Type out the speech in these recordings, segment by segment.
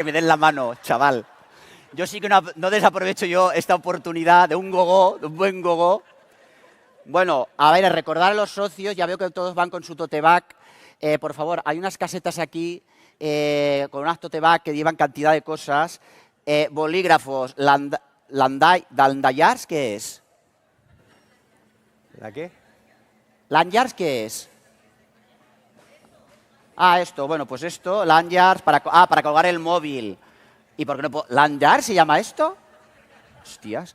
Que me den la mano, chaval. Yo sí que no desaprovecho yo esta oportunidad de un gogó, de un buen gogó. Bueno, a ver, recordar a los socios, ya veo que todos van con su tote bag. Por favor, hay unas casetas aquí con unas tote bag que llevan cantidad de cosas. Bolígrafos, Landayars, ¿qué es? ¿La qué? ¿Lanyards qué es? Ah, esto, bueno, pues esto, lanyards, para colgar el móvil. ¿Y por qué no puedo? ¿Lanyards se llama esto? Hostias.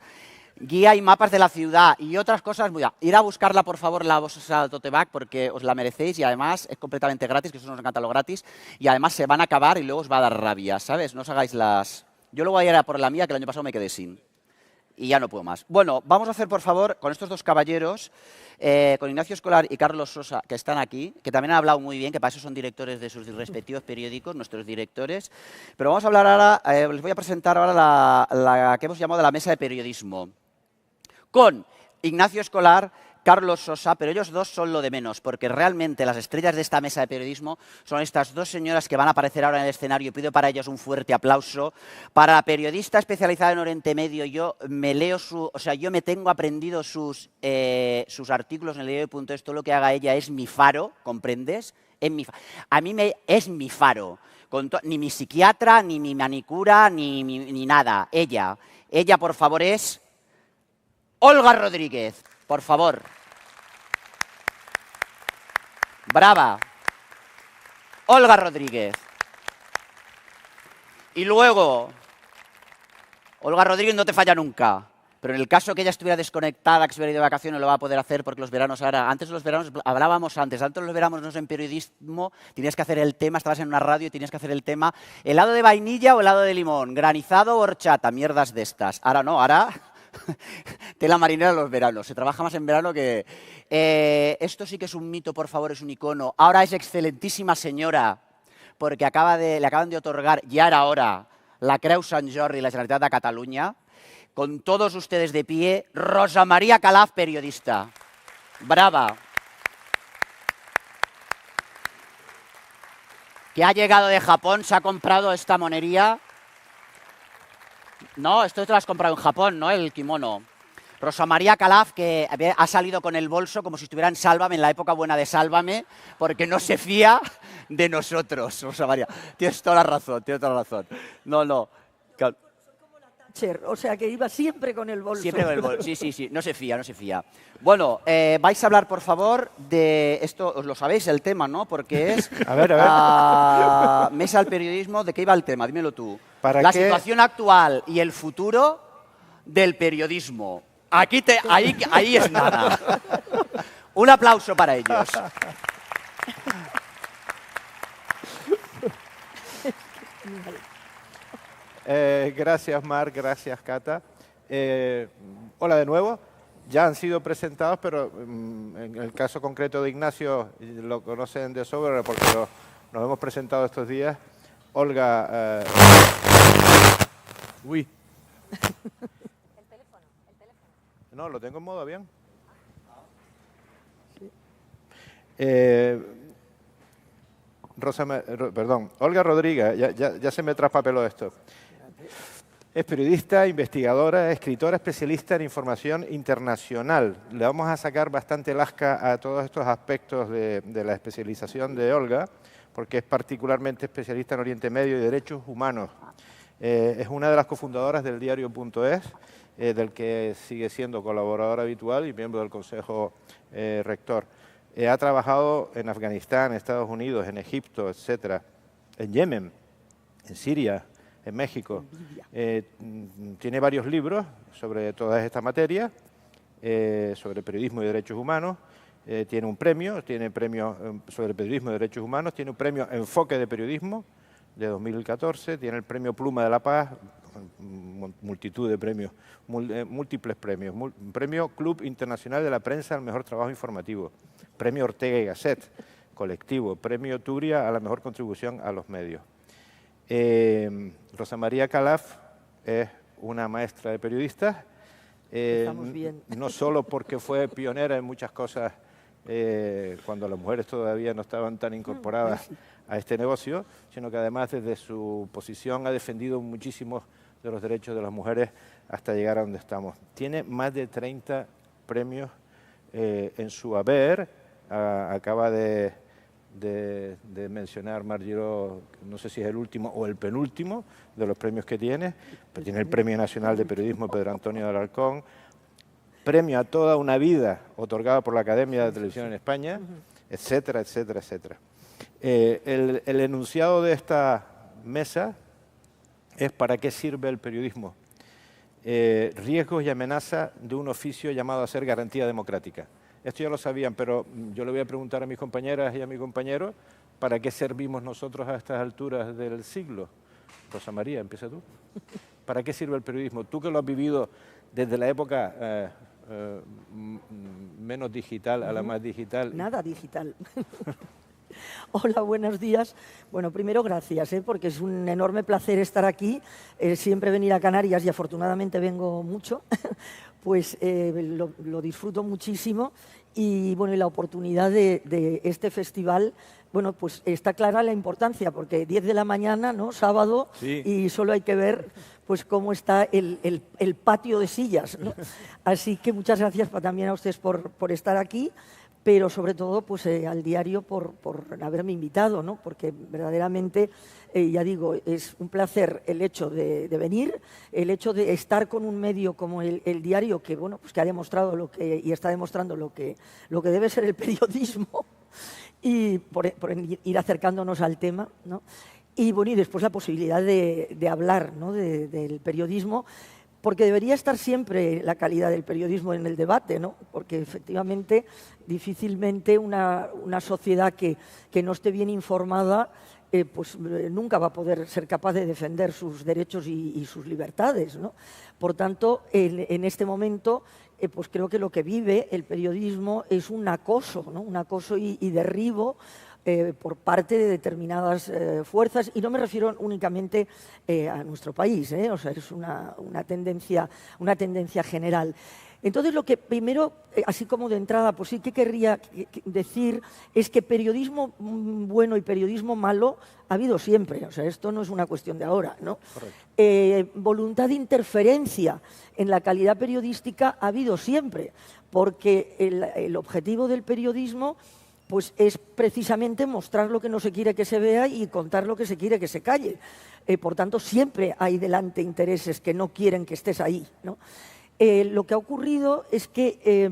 Guía y mapas de la ciudad y otras cosas. Voy a ir a buscarla, por favor, la bolsa tote bag, porque os la merecéis y además es completamente gratis, que eso nos encanta lo gratis. Y además se van a acabar y luego os va a dar rabia, ¿sabes? No os hagáis las... Yo luego voy a ir a por la mía, que el año pasado me quedé sin. Y ya no puedo más. Bueno, vamos a hacer, por favor, con estos dos caballeros, con Ignacio Escolar y Carlos Sosa, que están aquí, que también han hablado muy bien, que para eso son directores de sus respectivos periódicos, nuestros directores. Pero vamos a hablar ahora, les voy a presentar ahora la que hemos llamado la mesa de periodismo. Con Ignacio Escolar, Carlos Sosa, pero ellos dos son lo de menos, porque realmente las estrellas de esta mesa de periodismo son estas dos señoras que van a aparecer ahora en el escenario. Pido para ellos un fuerte aplauso. Para la periodista especializada en Oriente Medio, yo me leo yo me tengo aprendido sus artículos en el diario.es, todo lo que haga ella es mi faro, ¿comprendes? A mí es mi faro. Ni mi psiquiatra, ni mi manicura, ni nada. Ella, por favor, es Olga Rodríguez. Por favor. Brava. Olga Rodríguez. Y luego, Olga Rodríguez no te falla nunca. Pero en el caso que ella estuviera desconectada, que estuviera ido de vacaciones, no lo va a poder hacer porque los veranos ahora... Antes de los veranos, hablábamos antes de los veranos no en periodismo, tenías que hacer el tema, estabas en una radio y tenías que hacer el tema helado de vainilla o helado de limón, granizado o horchata, mierdas de estas. Ahora no, ahora... Tela marinera en los veranos. Se trabaja más en verano que... esto sí que es un mito, por favor, es un icono. Ahora es excelentísima señora, porque le acaban de otorgar, ya era hora, la Creu Sant Jordi, la Generalitat de Cataluña. Con todos ustedes de pie, Rosa María Calaf, periodista. Brava. Que ha llegado de Japón, se ha comprado esta monería. No, esto te lo has comprado en Japón, ¿no? El kimono. Rosa María Calaf, que ha salido con el bolso como si estuviera en Sálvame, en la época buena de Sálvame, porque no se fía de nosotros, Rosa María. Tienes toda la razón, tienes toda la razón. No. O sea, que iba siempre con el bolso. Siempre con el bolso, sí. No se fía. Bueno, vais a hablar, por favor, de esto, os lo sabéis el tema, ¿no? Porque es... A ver. Mesa al periodismo, ¿de qué iba el tema? Dímelo tú. ¿Para qué? Situación actual y el futuro del periodismo. Ahí es nada. Un aplauso para ellos. Gracias, Mar, gracias, Cata. Hola de nuevo. Ya han sido presentados, pero en el caso concreto de Ignacio lo conocen de sobra porque nos hemos presentado estos días. Olga... Uy. ¿El teléfono? No, lo tengo en modo avión. Olga Rodríguez, ya se me traspapeló esto. Es periodista, investigadora, escritora especialista en información internacional. Le vamos a sacar bastante lasca a todos estos aspectos de la especialización de Olga, porque es particularmente especialista en Oriente Medio y derechos humanos. Es una de las cofundadoras del diario.es, del que sigue siendo colaboradora habitual y miembro del Consejo Rector. Ha trabajado en Afganistán, Estados Unidos, en Egipto, etcétera, en Yemen, en Siria, en México. Tiene varios libros sobre todas estas materias, sobre periodismo y derechos humanos. Tiene un premio, sobre periodismo y derechos humanos, tiene un premio Enfoque de Periodismo de 2014, tiene el premio Pluma de la Paz, multitud de premios, múltiples premios, premio Club Internacional de la Prensa al Mejor Trabajo Informativo, premio Ortega y Gasset, colectivo, premio Turia a la Mejor Contribución a los Medios. Rosa María Calaf es una maestra de periodistas, Estamos bien. no solo porque fue pionera en muchas cosas cuando las mujeres todavía no estaban tan incorporadas a este negocio, sino que además desde su posición ha defendido muchísimos de los derechos de las mujeres hasta llegar a donde estamos. Tiene más de 30 premios en su haber. Acaba de mencionar Margiro, no sé si es el último o el penúltimo de los premios que tiene, pero tiene el Premio Nacional de Periodismo Pedro Antonio de Alarcón, premio a toda una vida otorgado por la Academia de Televisión en España, etcétera, etcétera, etcétera. El enunciado de esta mesa es ¿para qué sirve el periodismo? Riesgos y amenazas de un oficio llamado a ser garantía democrática. Esto ya lo sabían, pero yo le voy a preguntar a mis compañeras y a mi compañero, ¿para qué servimos nosotros a estas alturas del siglo? Rosa María, empieza tú. ¿Para qué sirve el periodismo? Tú que lo has vivido desde la época menos digital a la más digital. Nada digital. Hola, buenos días. Bueno, primero gracias, porque es un enorme placer estar aquí. Siempre venir a Canarias, y afortunadamente vengo mucho, pues lo disfruto muchísimo. Y bueno, y la oportunidad de este festival, bueno, pues está clara la importancia, porque 10 de la mañana, ¿no? Sábado, sí. Y solo hay que ver pues cómo está el patio de sillas, ¿no? Así que muchas gracias también a ustedes por estar aquí, pero sobre todo pues al diario por haberme invitado, ¿no? Porque verdaderamente, ya digo, es un placer el hecho de venir, el hecho de estar con un medio como el diario, que bueno, pues que ha demostrado y está demostrando lo que debe ser el periodismo, y por ir acercándonos al tema, ¿no? Y bueno, y después la posibilidad de hablar, ¿no? del periodismo, porque debería estar siempre la calidad del periodismo en el debate, ¿no? Porque efectivamente, difícilmente una sociedad que no esté bien informada, pues nunca va a poder ser capaz de defender sus derechos y sus libertades, ¿no? Por tanto, en este momento, pues creo que lo que vive el periodismo es un acoso, ¿no? Un acoso y derribo por parte de determinadas fuerzas, y no me refiero únicamente a nuestro país, o sea, es una tendencia general. Entonces, lo que primero, así como de entrada, pues sí que querría decir es que periodismo bueno y periodismo malo ha habido siempre, o sea, esto no es una cuestión de ahora, ¿no? Voluntad de interferencia en la calidad periodística ha habido siempre, porque el objetivo del periodismo pues es precisamente mostrar lo que no se quiere que se vea y contar lo que se quiere que se calle. Por tanto, siempre hay delante intereses que no quieren que estés ahí, ¿no? Lo que ha ocurrido es que,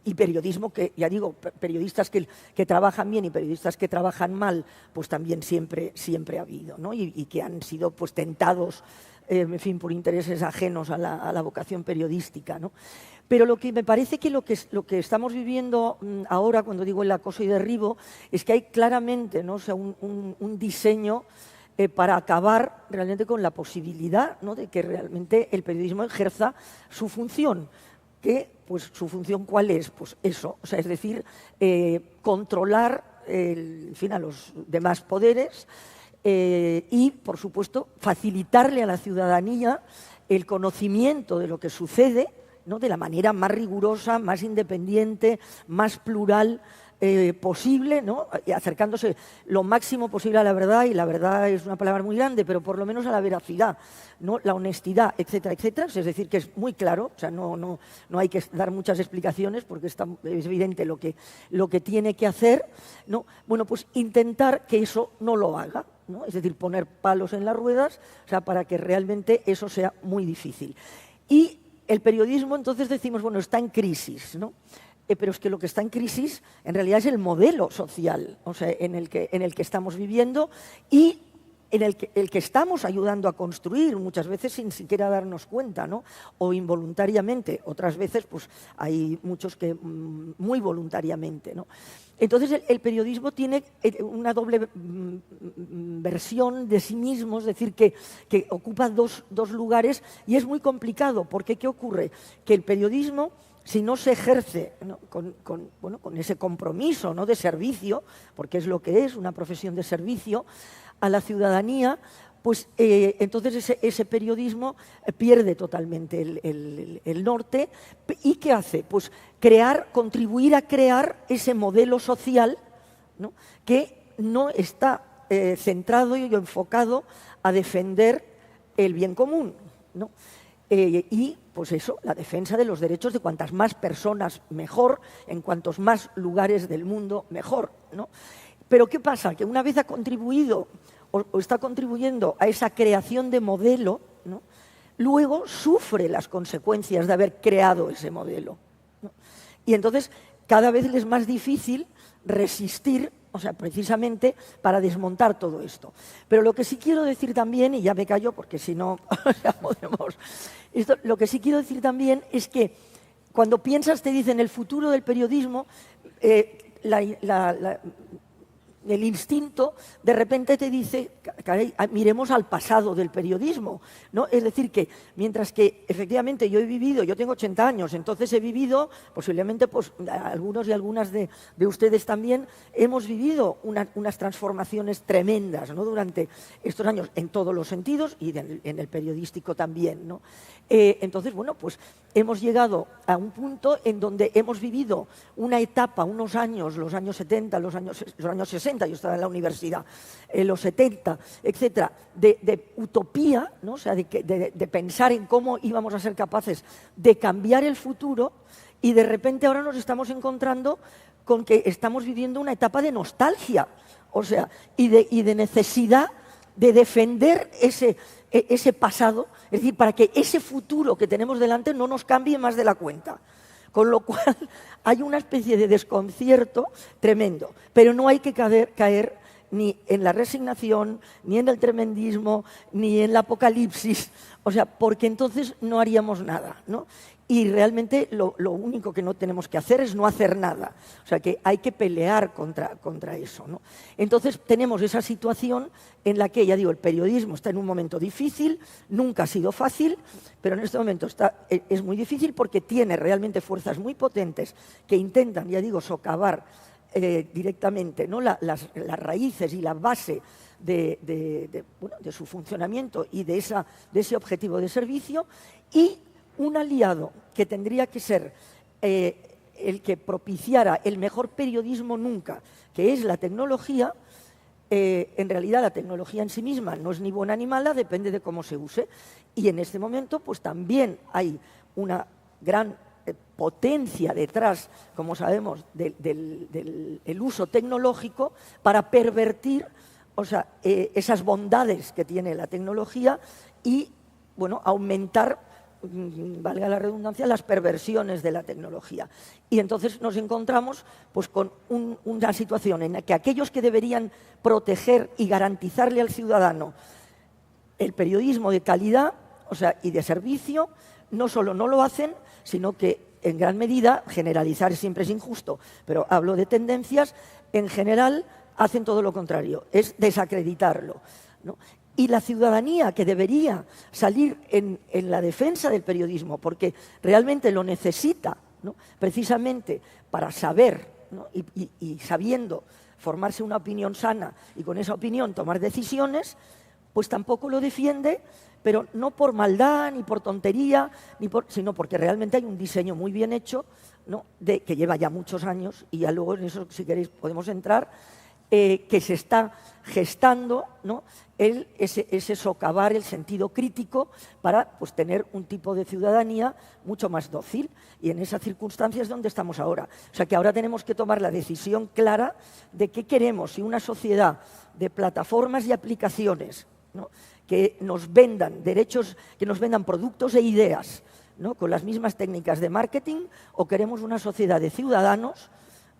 y periodismo, que ya digo, periodistas que trabajan bien y periodistas que trabajan mal, pues también siempre ha habido, ¿no? Y que han sido pues tentados, en fin, por intereses ajenos a la vocación periodística, ¿no? Pero lo que me parece que lo que estamos viviendo ahora, cuando digo el acoso y derribo, es que hay claramente, ¿no? O sea, un diseño para acabar realmente con la posibilidad, ¿no? de que realmente el periodismo ejerza su función. Que, pues, ¿su función cuál es? Pues eso, o sea, es decir, controlar en fin, a los demás poderes y, por supuesto, facilitarle a la ciudadanía el conocimiento de lo que sucede, ¿no? de la manera más rigurosa, más independiente, más plural posible, ¿no? Y acercándose lo máximo posible a la verdad, y la verdad es una palabra muy grande, pero por lo menos a la veracidad, ¿no? La honestidad, etcétera, etcétera. Es decir, que es muy claro, o sea, no hay que dar muchas explicaciones porque es evidente lo que tiene que hacer, ¿no? Bueno, pues intentar que eso no lo haga, ¿no? Es decir, poner palos en las ruedas, o sea, para que realmente eso sea muy difícil. Y el periodismo, entonces decimos, bueno, está en crisis, ¿no? Pero es que lo que está en crisis en realidad es el modelo social, o sea, en el que estamos viviendo y en el que estamos ayudando a construir, muchas veces sin siquiera darnos cuenta, ¿no? O involuntariamente, otras veces pues hay muchos que muy voluntariamente, ¿no? Entonces el periodismo tiene una doble versión de sí mismo, es decir, que ocupa dos lugares, y es muy complicado, porque ¿qué ocurre? Que el periodismo, si no se ejerce, ¿no? con ese compromiso, ¿no? de servicio, porque es lo que es, una profesión de servicio a la ciudadanía, pues entonces ese periodismo pierde totalmente el norte. ¿Y qué hace? Pues contribuir a crear ese modelo social, ¿no?, que no está centrado y enfocado a defender el bien común, ¿no? Y pues eso, la defensa de los derechos de cuantas más personas mejor, en cuantos más lugares del mundo mejor, ¿no? Pero ¿qué pasa? Que una vez ha contribuido o está contribuyendo a esa creación de modelo, ¿no?, luego sufre las consecuencias de haber creado ese modelo, ¿no? Y entonces cada vez es más difícil resistir, o sea, precisamente para desmontar todo esto. Pero lo que sí quiero decir también, y ya me callo porque si no, ya podemos... lo que sí quiero decir también es que cuando piensas, te dicen, el futuro del periodismo, el instinto de repente te dice, caray, miremos al pasado del periodismo, ¿no? Es decir, que mientras que efectivamente yo tengo 80 años, entonces he vivido, posiblemente pues algunos y algunas de ustedes también, hemos vivido unas transformaciones tremendas, ¿no?, durante estos años, en todos los sentidos y en el periodístico también, ¿no? Entonces, bueno, pues hemos llegado a un punto en donde hemos vivido una etapa, unos años, los años 70, los años 60, yo estaba en la universidad, los 70, etcétera, de utopía, ¿no? O sea, de pensar en cómo íbamos a ser capaces de cambiar el futuro, y de repente ahora nos estamos encontrando con que estamos viviendo una etapa de nostalgia, o sea, y de necesidad de defender ese pasado, es decir, para que ese futuro que tenemos delante no nos cambie más de la cuenta. Con lo cual hay una especie de desconcierto tremendo, pero no hay que caer ni en la resignación, ni en el tremendismo, ni en la apocalipsis, o sea, porque entonces no haríamos nada, ¿no? Y realmente lo único que no tenemos que hacer es no hacer nada. O sea, que hay que pelear contra eso, ¿no? Entonces tenemos esa situación en la que, ya digo, el periodismo está en un momento difícil, nunca ha sido fácil, pero en este momento es muy difícil porque tiene realmente fuerzas muy potentes que intentan, ya digo, socavar directamente, ¿no?, las raíces y la base de su funcionamiento y de ese objetivo de servicio. Y un aliado que tendría que ser el que propiciara el mejor periodismo nunca, que es la tecnología, en realidad la tecnología en sí misma no es ni buena ni mala, depende de cómo se use. Y en este momento pues también hay una gran potencia detrás, como sabemos, del uso tecnológico para pervertir, o sea, esas bondades que tiene la tecnología y, bueno, aumentar, valga la redundancia, las perversiones de la tecnología. Y entonces nos encontramos pues con una situación en la que aquellos que deberían proteger y garantizarle al ciudadano el periodismo de calidad, o sea, y de servicio, no solo no lo hacen, sino que en gran medida, generalizar siempre es injusto, pero hablo de tendencias, en general hacen todo lo contrario, es desacreditarlo, ¿no? Y la ciudadanía, que debería salir en la defensa del periodismo, porque realmente lo necesita, ¿no?, precisamente para saber, ¿no?, y sabiendo formarse una opinión sana y con esa opinión tomar decisiones, pues tampoco lo defiende, pero no por maldad, ni por tontería, sino porque realmente hay un diseño muy bien hecho, ¿no?, que lleva ya muchos años, y ya luego en eso, si queréis, podemos entrar, que se está gestando, ¿no?, ese socavar el sentido crítico para pues, tener un tipo de ciudadanía mucho más dócil. Y en esas circunstancias es donde estamos ahora. O sea que ahora tenemos que tomar la decisión clara de qué queremos, si una sociedad de plataformas y aplicaciones, ¿no?, que nos vendan derechos, que nos vendan productos e ideas, ¿no?, con las mismas técnicas de marketing, o queremos una sociedad de ciudadanos,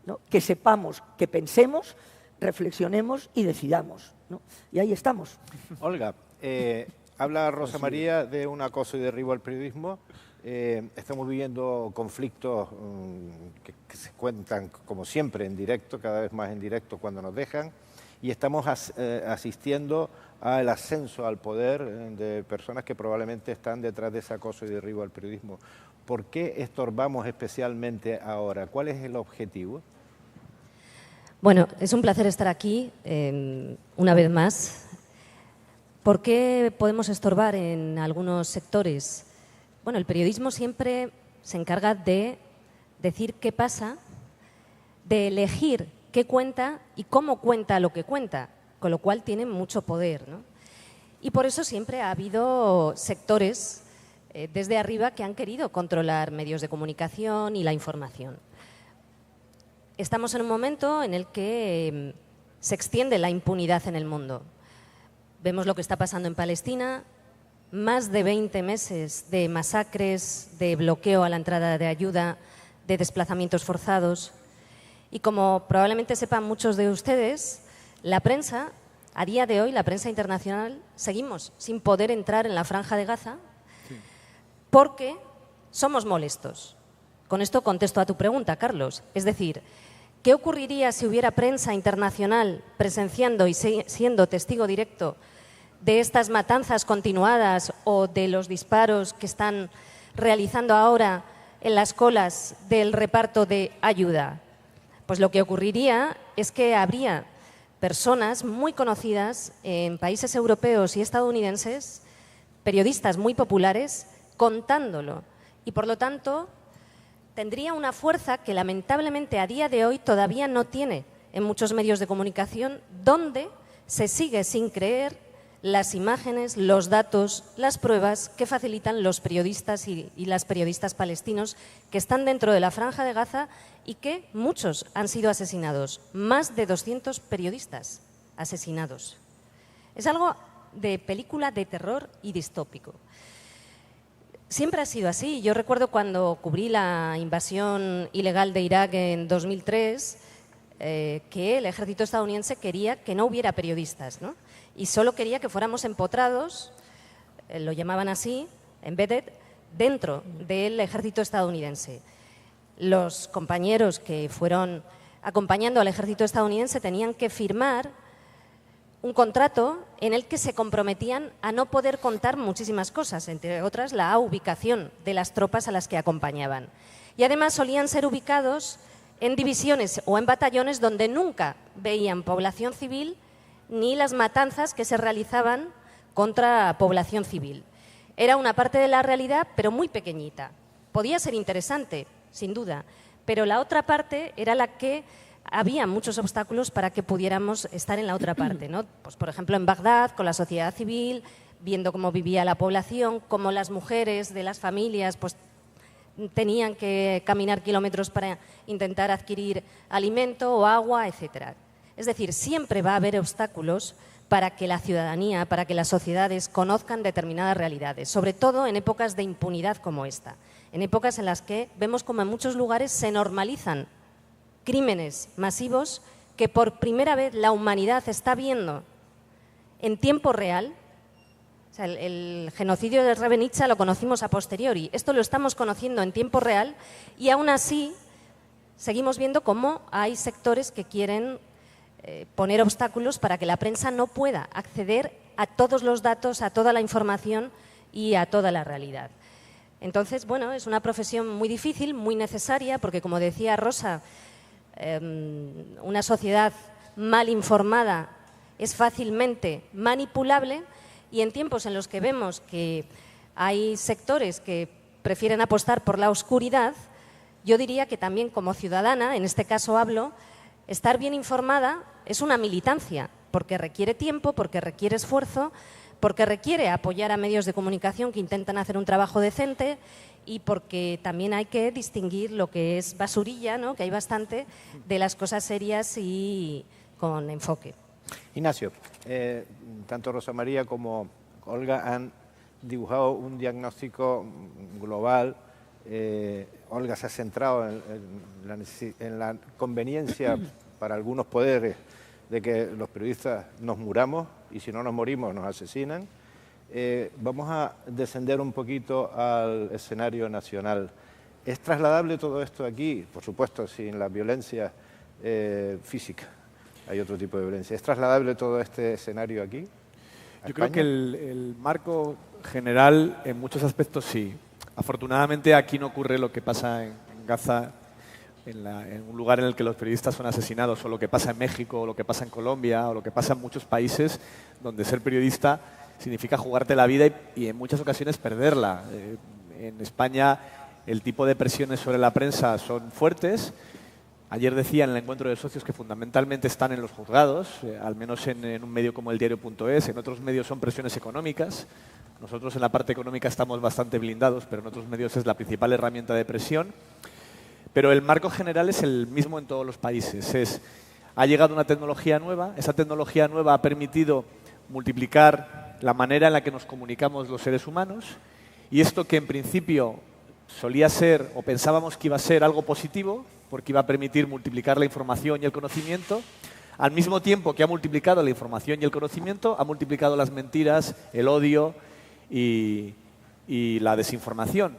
¿no?, que sepamos, que pensemos, reflexionemos y decidamos, ¿no? Y ahí estamos. Olga, habla Rosa María de un acoso y derribo al periodismo. Estamos viviendo conflictos que se cuentan, como siempre, en directo, cada vez más en directo cuando nos dejan, y estamos asistiendo al ascenso al poder de personas que probablemente están detrás de ese acoso y derribo al periodismo. ¿Por qué estorbamos especialmente ahora? ¿Cuál es el objetivo? Bueno, es un placer estar aquí una vez más, ¿Por qué podemos estorbar en algunos sectores? Bueno, el periodismo siempre se encarga de decir qué pasa, de elegir qué cuenta y cómo cuenta lo que cuenta, con lo cual tiene mucho poder, ¿no? Y por eso siempre ha habido sectores desde arriba que han querido controlar medios de comunicación y la información. Estamos en un momento en el que se extiende la impunidad en el mundo. Vemos lo que está pasando en Palestina, más de 20 meses de masacres, de bloqueo a la entrada de ayuda, de desplazamientos forzados. Y como probablemente sepan muchos de ustedes, la prensa, a día de hoy, la prensa internacional, seguimos sin poder entrar en la Franja de Gaza porque somos molestos. Con esto contesto a tu pregunta, Carlos. Es decir, ¿qué ocurriría si hubiera prensa internacional presenciando y siendo testigo directo de estas matanzas continuadas o de los disparos que están realizando ahora en las colas del reparto de ayuda? Pues lo que ocurriría es que habría personas muy conocidas en países europeos y estadounidenses, periodistas muy populares, contándolo. Y por lo tanto, tendría una fuerza que lamentablemente a día de hoy todavía no tiene en muchos medios de comunicación, donde se sigue sin creer las imágenes, los datos, las pruebas que facilitan los periodistas y las periodistas palestinos que están dentro de la Franja de Gaza y que muchos han sido asesinados. Más de 200 periodistas asesinados. Es algo de película de terror y distópico. Siempre ha sido así. Yo recuerdo cuando cubrí la invasión ilegal de Irak en 2003, que el ejército estadounidense quería que no hubiera periodistas, ¿no? Y solo quería que fuéramos empotrados, lo llamaban así, embedded, dentro del ejército estadounidense. Los compañeros que fueron acompañando al ejército estadounidense tenían que firmar un contrato en el que se comprometían a no poder contar muchísimas cosas, entre otras la ubicación de las tropas a las que acompañaban. Y además solían ser ubicados en divisiones o en batallones donde nunca veían población civil ni las matanzas que se realizaban contra población civil. Era una parte de la realidad, pero muy pequeñita. Podía ser interesante, sin duda, pero la otra parte era la que había muchos obstáculos para que pudiéramos estar en la otra parte, ¿no? Pues, por ejemplo, en Bagdad, con la sociedad civil, viendo cómo vivía la población, cómo las mujeres de las familias pues, tenían que caminar kilómetros para intentar adquirir alimento o agua, etcétera. Es decir, siempre va a haber obstáculos para que la ciudadanía, para que las sociedades conozcan determinadas realidades, sobre todo en épocas de impunidad como esta, en épocas en las que vemos como en muchos lugares se normalizan crímenes masivos que por primera vez la humanidad está viendo en tiempo real. O sea, el genocidio de Srebrenica lo conocimos a posteriori, esto lo estamos conociendo en tiempo real y aún así seguimos viendo cómo hay sectores que quieren poner obstáculos para que la prensa no pueda acceder a todos los datos, a toda la información y a toda la realidad. Entonces, bueno, es una profesión muy difícil, muy necesaria, porque como decía Rosa, una sociedad mal informada es fácilmente manipulable y en tiempos en los que vemos que hay sectores que prefieren apostar por la oscuridad, yo diría que también como ciudadana, en este caso hablo, estar bien informada es una militancia, porque requiere tiempo, porque requiere esfuerzo, porque requiere apoyar a medios de comunicación que intentan hacer un trabajo decente y porque también hay que distinguir lo que es basurilla, ¿no?, que hay bastante, de las cosas serias y con enfoque. Ignacio, tanto Rosa María como Olga han dibujado un diagnóstico global. Olga se ha centrado en la conveniencia para algunos poderes de que los periodistas nos muramos y si no nos morimos nos asesinan. Vamos a descender un poquito al escenario nacional. ¿Es trasladable todo esto aquí? Por supuesto, sin la violencia física. Hay otro tipo de violencia. ¿Es trasladable todo este escenario aquí? Yo creo que el marco general en muchos aspectos sí. Afortunadamente aquí no ocurre lo que pasa en Gaza, en un lugar en el que los periodistas son asesinados, o lo que pasa en México, o lo que pasa en Colombia, o lo que pasa en muchos países donde ser periodista significa jugarte la vida y en muchas ocasiones perderla. En España el tipo de presiones sobre la prensa son fuertes. Ayer decía en el encuentro de socios que fundamentalmente están en los juzgados, al menos en un medio como el diario.es. En otros medios son presiones económicas. Nosotros en la parte económica estamos bastante blindados, pero en otros medios es la principal herramienta de presión. Pero el marco general es el mismo en todos los países. Ha llegado una tecnología nueva, esa tecnología nueva ha permitido multiplicar la manera en la que nos comunicamos los seres humanos, y esto que en principio solía ser, o pensábamos que iba a ser algo positivo, porque iba a permitir multiplicar la información y el conocimiento, al mismo tiempo que ha multiplicado la información y el conocimiento, ha multiplicado las mentiras, el odio y la desinformación.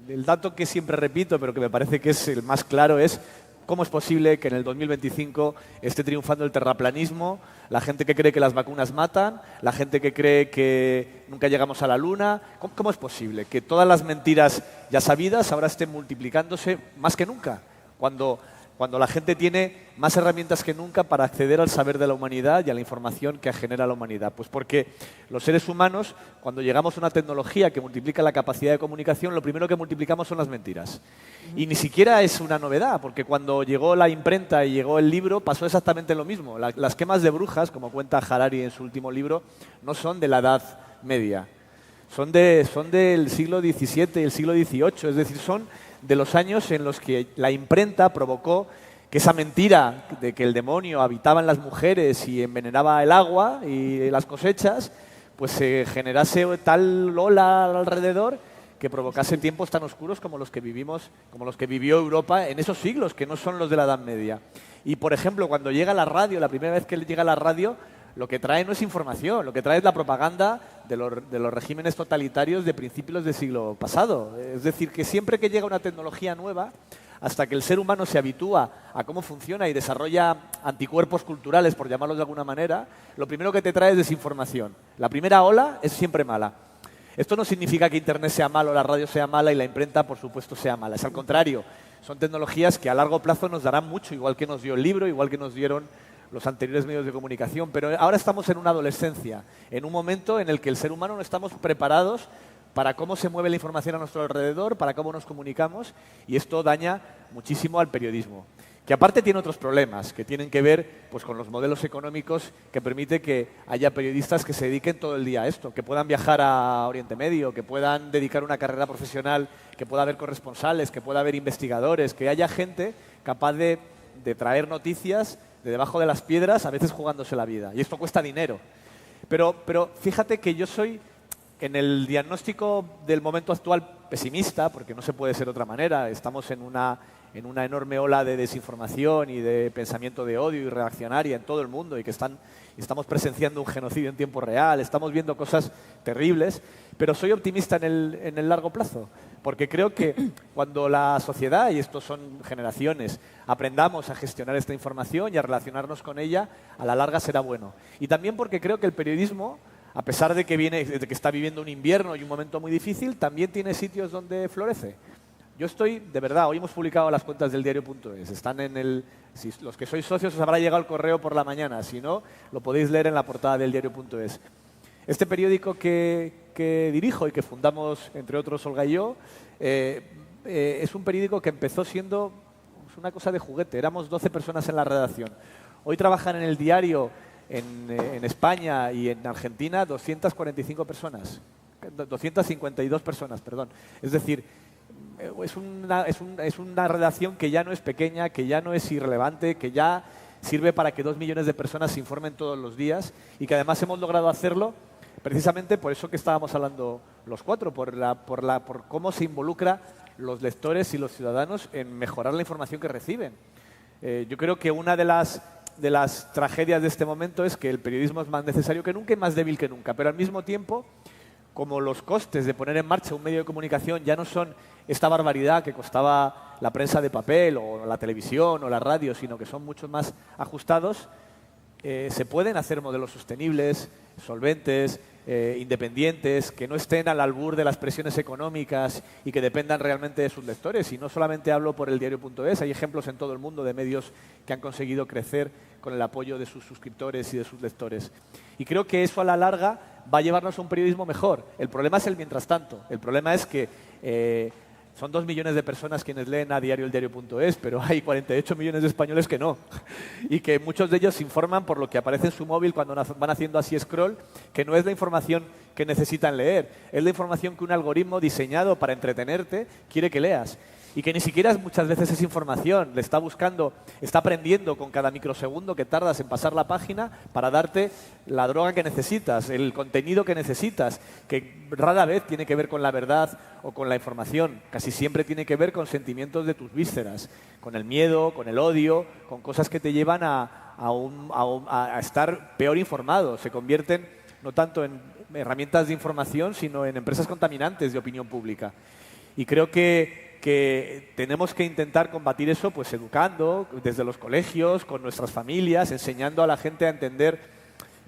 El dato que siempre repito, pero que me parece que es el más claro, es cómo es posible que en el 2025 esté triunfando el terraplanismo, la gente que cree que las vacunas matan, la gente que cree que nunca llegamos a la Luna. ¿Cómo es posible que todas las mentiras ya sabidas ahora estén multiplicándose más que nunca? Cuando la gente tiene más herramientas que nunca para acceder al saber de la humanidad y a la información que genera la humanidad. Pues porque los seres humanos, cuando llegamos a una tecnología que multiplica la capacidad de comunicación, lo primero que multiplicamos son las mentiras. Y ni siquiera es una novedad, porque cuando llegó la imprenta y llegó el libro, pasó exactamente lo mismo. Las quemas de brujas, como cuenta Harari en su último libro, no son de la Edad Media. Son del siglo XVII y el siglo XVIII, es decir, son de los años en los que la imprenta provocó que esa mentira de que el demonio habitaba en las mujeres y envenenaba el agua y las cosechas, pues se generase tal ola alrededor que provocase tiempos tan oscuros como los que vivimos, como los que vivió Europa en esos siglos, que no son los de la Edad Media. Y, por ejemplo, cuando llega la radio, la primera vez que llega la radio, lo que trae no es información, lo que trae es la propaganda de los regímenes totalitarios de principios del siglo pasado. Es decir, que siempre que llega una tecnología nueva, hasta que el ser humano se habitúa a cómo funciona y desarrolla anticuerpos culturales, por llamarlos de alguna manera, lo primero que te trae es desinformación. La primera ola es siempre mala. Esto no significa que Internet sea malo, la radio sea mala y la imprenta, por supuesto, sea mala. Es al contrario, son tecnologías que a largo plazo nos darán mucho, igual que nos dio el libro, igual que nos dieron los anteriores medios de comunicación, pero ahora estamos en una adolescencia, en un momento en el que el ser humano no estamos preparados para cómo se mueve la información a nuestro alrededor, para cómo nos comunicamos, y esto daña muchísimo al periodismo, que aparte tiene otros problemas, que tienen que ver pues, con los modelos económicos que permite que haya periodistas que se dediquen todo el día a esto, que puedan viajar a Oriente Medio, que puedan dedicar una carrera profesional, que pueda haber corresponsales, que pueda haber investigadores, que haya gente capaz de traer noticias de debajo de las piedras, a veces jugándose la vida. Y esto cuesta dinero. Pero fíjate que yo soy, en el diagnóstico del momento actual, pesimista, porque no se puede ser de otra manera. Estamos en una enorme ola de desinformación y de pensamiento de odio y reaccionaria en todo el mundo y que estamos presenciando un genocidio en tiempo real, estamos viendo cosas terribles, pero soy optimista en el largo plazo. Porque creo que cuando la sociedad, y estos son generaciones, aprendamos a gestionar esta información y a relacionarnos con ella, a la larga será bueno. Y también porque creo que el periodismo, a pesar de que está viviendo un invierno y un momento muy difícil, también tiene sitios donde florece. Yo estoy, de verdad, hoy hemos publicado las cuentas del diario.es. Están si los que sois socios os habrá llegado el correo por la mañana. Si no, lo podéis leer en la portada del diario.es. Este periódico que dirijo y que fundamos, entre otros, Olga y yo, es un periódico que empezó siendo una cosa de juguete. Éramos 12 personas en la redacción. Hoy trabajan en el diario en España y en Argentina 245 personas. 252 personas, perdón. Es decir, es una redacción que ya no es pequeña, que ya no es irrelevante, que ya sirve para que 2 millones de personas se informen todos los días y que además hemos logrado hacerlo precisamente por eso que estábamos hablando los cuatro, por cómo se involucra los lectores y los ciudadanos en mejorar la información que reciben. Yo creo que una de las tragedias de este momento es que el periodismo es más necesario que nunca y más débil que nunca, pero al mismo tiempo, como los costes de poner en marcha un medio de comunicación ya no son esta barbaridad que costaba la prensa de papel o la televisión o la radio, sino que son mucho más ajustados, se pueden hacer modelos sostenibles, solventes, independientes, que no estén al albur de las presiones económicas y que dependan realmente de sus lectores. Y no solamente hablo por el diario.es, hay ejemplos en todo el mundo de medios que han conseguido crecer con el apoyo de sus suscriptores y de sus lectores. Y creo que eso a la larga va a llevarnos a un periodismo mejor. El problema es el mientras tanto. El problema es que son 2 millones de personas quienes leen a diario el diario.es, pero hay 48 millones de españoles que no. Y que muchos de ellos se informan por lo que aparece en su móvil cuando van haciendo así scroll, que no es la información que necesitan leer, es la información que un algoritmo diseñado para entretenerte quiere que leas. Y que ni siquiera muchas veces es información, le está buscando, está aprendiendo con cada microsegundo que tardas en pasar la página para darte la droga que necesitas, el contenido que necesitas, que rara vez tiene que ver con la verdad o con la información, casi siempre tiene que ver con sentimientos de tus vísceras, con el miedo, con el odio, con cosas que te llevan a estar peor informado, se convierten no tanto en herramientas de información, sino en empresas contaminantes de opinión pública. Y creo que tenemos que intentar combatir eso pues educando desde los colegios, con nuestras familias, enseñando a la gente a entender.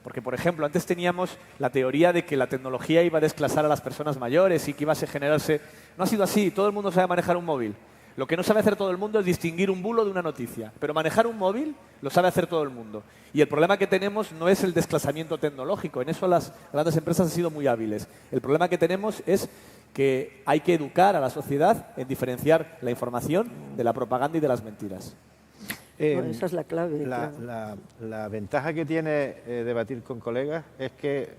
Porque, por ejemplo, antes teníamos la teoría de que la tecnología iba a desclasar a las personas mayores y que iba a generarse... No ha sido así, todo el mundo sabe manejar un móvil. Lo que no sabe hacer todo el mundo es distinguir un bulo de una noticia. Pero manejar un móvil lo sabe hacer todo el mundo. Y el problema que tenemos no es el desclasamiento tecnológico. En eso las grandes empresas han sido muy hábiles. El problema que tenemos es que hay que educar a la sociedad en diferenciar la información de la propaganda y de las mentiras. Bueno, esa es la clave. La ventaja que tiene debatir con colegas es que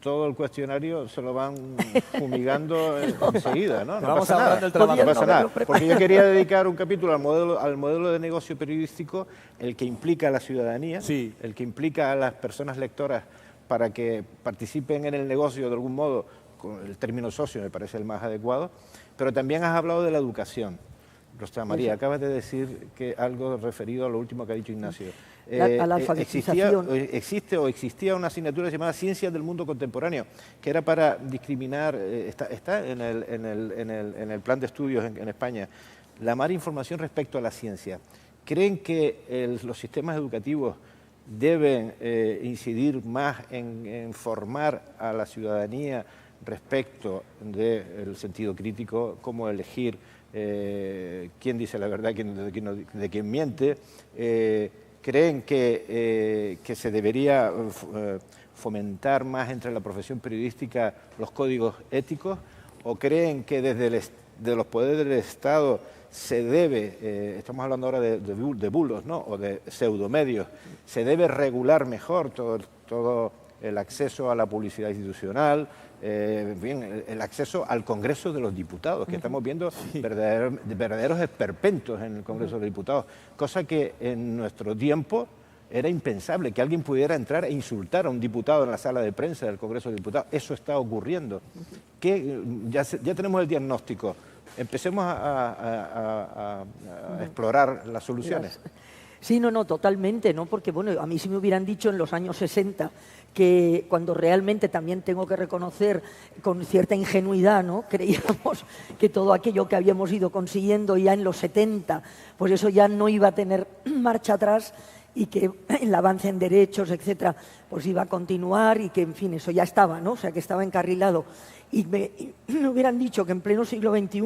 todo el cuestionario se lo van fumigando enseguida, ¿no? No pasa nada. No pasa nada. Porque yo quería dedicar un capítulo al modelo de negocio periodístico, el que implica a la ciudadanía, sí, el que implica a las personas lectoras para que participen en el negocio de algún modo. El término socio me parece el más adecuado, pero también has hablado de la educación. Rosa María, acabas de decir que algo referido a lo último que ha dicho Ignacio. A la alfabetización. Existía una asignatura llamada Ciencias del Mundo Contemporáneo, que era para discriminar, está en el plan de estudios en España, la mala información respecto a la ciencia. ¿Creen que los sistemas educativos deben incidir más en formar a la ciudadanía respecto del sentido crítico, cómo elegir quién dice la verdad, de quién miente? ¿Creen que se debería fomentar más entre la profesión periodística los códigos éticos? ¿O creen que desde los poderes del Estado se debe, estamos hablando ahora de bulos, ¿no?, o de pseudomedios, se debe regular mejor todo el acceso a la publicidad institucional, el acceso al Congreso de los Diputados, que estamos viendo verdaderos esperpentos en el Congreso de los Diputados, cosa que en nuestro tiempo era impensable, que alguien pudiera entrar e insultar a un diputado en la sala de prensa del Congreso de los Diputados. Eso está ocurriendo. Ya tenemos el diagnóstico. Empecemos a explorar las soluciones. Sí, no, totalmente, ¿no? Porque, bueno, a mí sí me hubieran dicho en los años 60 que cuando realmente también tengo que reconocer con cierta ingenuidad, ¿no?, creíamos que todo aquello que habíamos ido consiguiendo ya en los 70, pues eso ya no iba a tener marcha atrás y que el avance en derechos, etcétera, pues iba a continuar y que, en fin, eso ya estaba, ¿no? O sea, que estaba encarrilado. Y me hubieran dicho que en pleno siglo XXI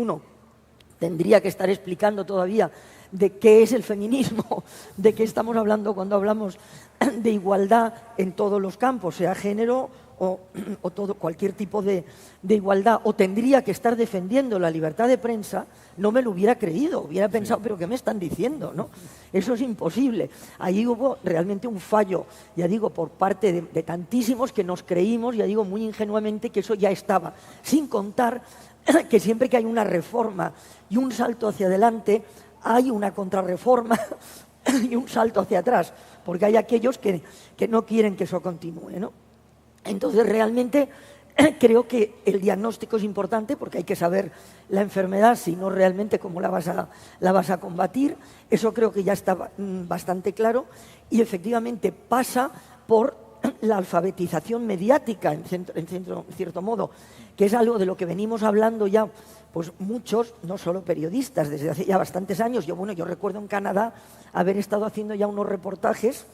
tendría que estar explicando todavía de qué es el feminismo, de qué estamos hablando cuando hablamos de igualdad en todos los campos, sea género o cualquier tipo de igualdad, o tendría que estar defendiendo la libertad de prensa, no me lo hubiera creído, hubiera pensado, pero ¿qué me están diciendo?, ¿no? Eso es imposible. Ahí hubo realmente un fallo, ya digo, por parte de tantísimos que nos creímos, ya digo, muy ingenuamente, que eso ya estaba, sin contar que siempre que hay una reforma y un salto hacia adelante, hay una contrarreforma y un salto hacia atrás, porque hay aquellos que no quieren que eso continúe, ¿no? Entonces, realmente creo que el diagnóstico es importante porque hay que saber la enfermedad, si no realmente cómo la vas a combatir. Eso creo que ya está bastante claro y efectivamente pasa por la alfabetización mediática, en cierto modo, que es algo de lo que venimos hablando ya pues muchos, no solo periodistas, desde hace ya bastantes años. Yo recuerdo en Canadá haber estado haciendo ya unos reportajes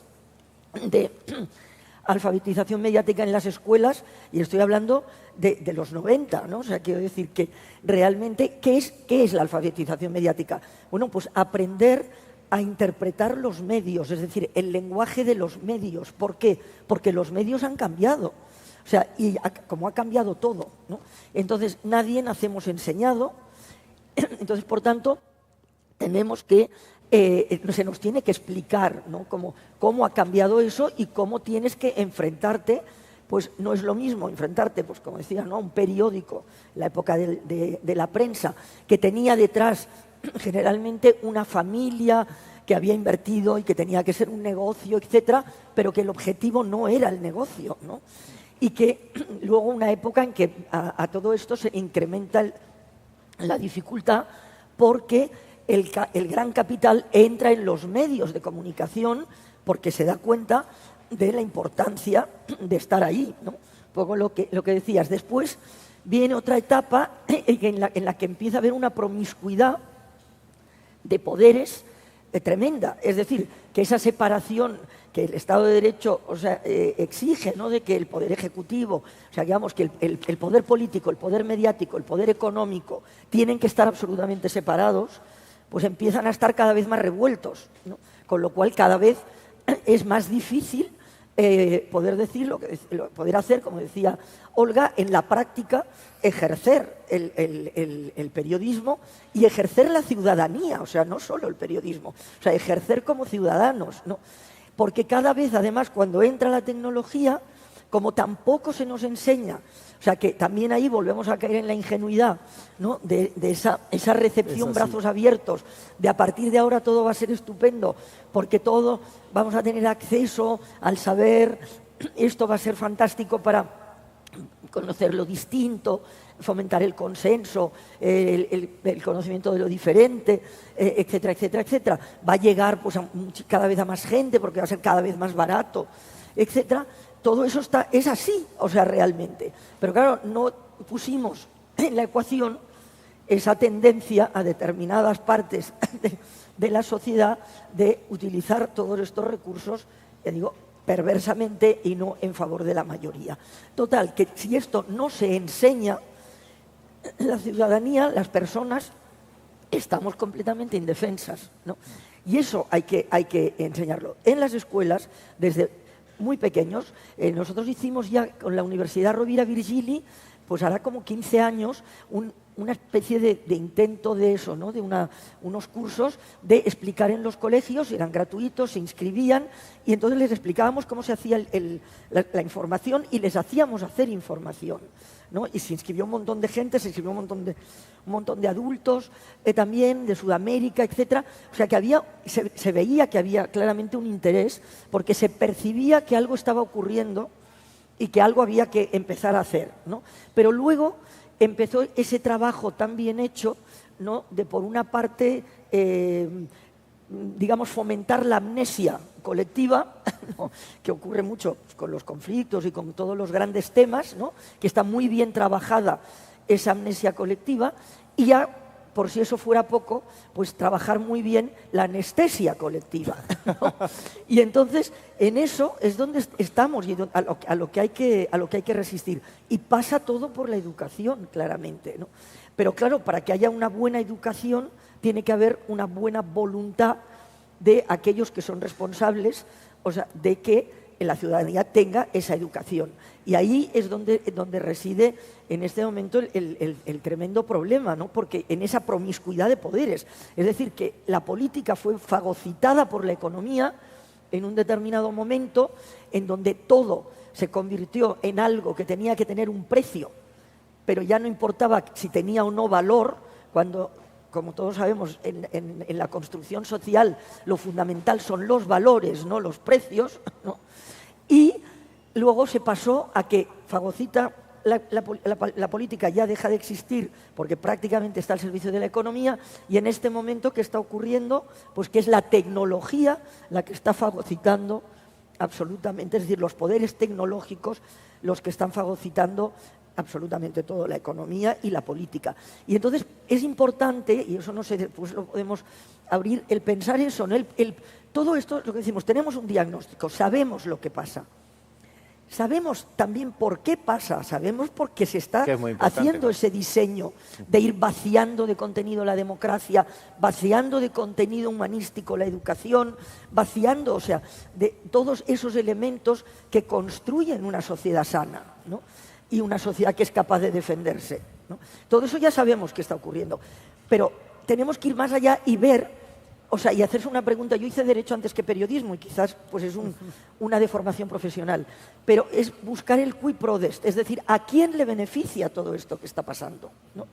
de alfabetización mediática en las escuelas, y estoy hablando de los 90, ¿no? O sea, quiero decir que realmente, ¿qué es la alfabetización mediática? Bueno, pues aprender a interpretar los medios, es decir, el lenguaje de los medios. ¿Por qué? Porque los medios han cambiado. O sea, y como ha cambiado todo, ¿no? Entonces, nadie nacemos enseñado. Entonces, por tanto, tenemos que, se nos tiene que explicar, ¿no? Cómo ha cambiado eso y cómo tienes que enfrentarte. Pues no es lo mismo enfrentarte, pues como decía, ¿no?, a un periódico, en la época de la prensa, que tenía detrás generalmente una familia que había invertido y que tenía que ser un negocio, etcétera, pero que el objetivo no era el negocio, ¿no? Y que luego una época en que a todo esto se incrementa la dificultad porque el gran capital entra en los medios de comunicación porque se da cuenta de la importancia de estar ahí, ¿no? Un poco lo que decías. Después viene otra etapa en la que empieza a haber una promiscuidad de poderes tremenda. Es decir, que esa separación que el Estado de Derecho, o sea, exige, ¿no?, de que el poder ejecutivo, o sea, digamos que el poder político, el poder mediático, el poder económico tienen que estar absolutamente separados, pues empiezan a estar cada vez más revueltos, ¿no? Con lo cual cada vez es más difícil poder decir poder hacer, como decía Olga, en la práctica, ejercer el periodismo y ejercer la ciudadanía, o sea, no solo el periodismo, o sea, ejercer como ciudadanos, ¿no? Porque cada vez, además, cuando entra la tecnología, como tampoco se nos enseña, o sea, que también ahí volvemos a caer en la ingenuidad, ¿no?, de esa recepción, brazos abiertos, de a partir de ahora todo va a ser estupendo, porque todo vamos a tener acceso al saber, esto va a ser fantástico para conocer lo distinto, fomentar el consenso, el conocimiento de lo diferente, etcétera, etcétera, etcétera. Va a llegar pues, cada vez a más gente porque va a ser cada vez más barato, etcétera. Todo eso es así, o sea, realmente. Pero claro, no pusimos en la ecuación esa tendencia a determinadas partes de la sociedad de utilizar todos estos recursos, ya digo, perversamente y no en favor de la mayoría. Total, que si esto no se enseña, la ciudadanía, las personas, estamos completamente indefensas, ¿no? Y eso hay que enseñarlo. En las escuelas, desde muy pequeños, nosotros hicimos ya con la Universidad Rovira Virgili, pues hará como 15 años, una especie de intento de eso, ¿no?, de unos cursos de explicar en los colegios, eran gratuitos, se inscribían y entonces les explicábamos cómo se hacía la información y les hacíamos hacer información, ¿no? Y se inscribió un montón de gente, se inscribió un montón de adultos también, de Sudamérica, etcétera. O sea que se veía que había claramente un interés porque se percibía que algo estaba ocurriendo y que algo había que empezar a hacer, ¿no? Pero luego empezó ese trabajo tan bien hecho, ¿no?, de por una parte, digamos, fomentar la amnesia colectiva, ¿no?, que ocurre mucho con los conflictos y con todos los grandes temas, ¿no?, que está muy bien trabajada esa amnesia colectiva, y ya, por si eso fuera poco, pues trabajar muy bien la anestesia colectiva, ¿no? Y entonces, en eso es donde estamos y a lo que hay que resistir. Y pasa todo por la educación, claramente, ¿no? Pero claro, para que haya una buena educación, tiene que haber una buena voluntad de aquellos que son responsables, o sea, de que la ciudadanía tenga esa educación. Y ahí es donde reside en este momento el tremendo problema, ¿no? Porque en esa promiscuidad de poderes. Es decir, que la política fue fagocitada por la economía en un determinado momento en donde todo se convirtió en algo que tenía que tener un precio, pero ya no importaba si tenía o no valor, cuando, como todos sabemos, en la construcción social lo fundamental son los valores, no los precios, ¿no? Y luego se pasó a que fagocita la política, ya deja de existir porque prácticamente está al servicio de la economía, y en este momento que está ocurriendo, pues que es la tecnología la que está fagocitando absolutamente, es decir, los poderes tecnológicos los que están fagocitando absolutamente todo, la economía y la política. Y entonces es importante, y eso no sé, pues lo podemos abrir, el pensar eso, ¿no? Todo esto, lo que decimos, tenemos un diagnóstico, sabemos lo que pasa. sabemos también por qué pasa, sabemos por qué se está Que es muy importante, haciendo ¿no? ese diseño de ir vaciando de contenido la democracia, vaciando de contenido humanístico la educación, vaciando, o sea, de todos esos elementos que construyen una sociedad sana, ¿no? Y una sociedad que es capaz de defenderse, ¿no? Todo eso ya sabemos que está ocurriendo, pero tenemos que ir más allá y ver, o sea, y hacerse una pregunta. Yo hice Derecho antes que Periodismo y quizás pues es una deformación profesional, pero es buscar el qui prodest, es decir, ¿a quién le beneficia todo esto que está pasando? ¿No?